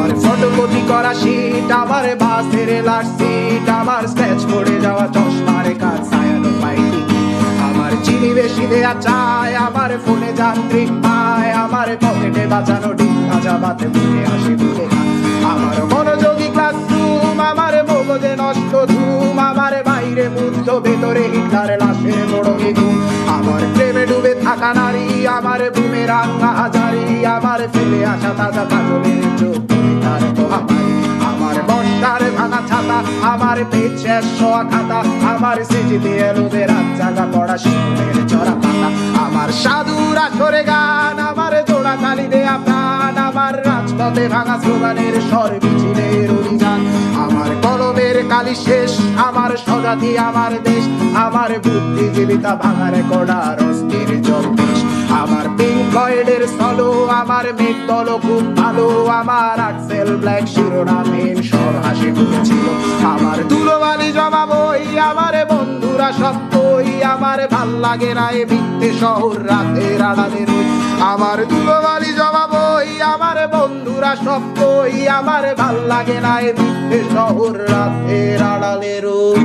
আমার ফটোকপি করা শীট, আমার বাসের লাস্ট সিট, আমার স্ক্র্যাচ পড়ে যাওয়া চশমার কাজ ছায়ানো পাইনি, আমার চিনি বেশি দেয়া চায়, আমার ফোনে যান্ত্রিক পায়, আমার পকেটে বাঁচানো ডিম ভাজা ভাতে মুখে আসে ভুলে না, আমার মনোযোগী ক্লাসরুম, আমার মগজে নষ্ট ধুম, আমার বাইরে মুগ্ধ ভেতরে হিটলার লাশের বড় ঘুম, আমার প্রেমে ডুবে থাকা নারী, আমার বুমে রাঙ্গা হাজারি, আমার ফেলে আসা তাজা কাজলের চোখ তার মহামারী, আমার বর্ষার ভাঙা ছাতা, আমার পেট শেষ হওয়া খাতা, আমার স্মৃতিতে এলোদের রাত জাগা পড়া শিশুদের চড়া পাতা, আমার সাধুর আসরে গান, আমার জোড়া তালি দেয়া প্রাণ, আমার রাজপথে ভাঙা স্লোগানের স্বর মিছিলের অভিযান, আমার কলমের কালি শেষ, আমার স্বজাতি আমার দেশ, আমার বুদ্ধিজীবিতা ভাঙা রেকর্ডার অস্থির জলদেশ, আমার পিঙ্ক ফ্লয়েডের সলো, আমার মেঘ দল খুব ভালো, আমার আক্সেল ব্ল্যাক শিরোনামহীন সব হাসি খুঁজছিল, আমার ধুলোবালি জমা বই, আমার বন্ধুরা সত্যই, আমার ভাল লাগে না এ মিথ্যে শহর রাতের আড়ালে রই, আমার ধুলোবালি জমা বই, আমার বন্ধুরা সত্যই, আমার ভাল লাগে না এ মিথ্যে শহর রাতের আড়ালে রই।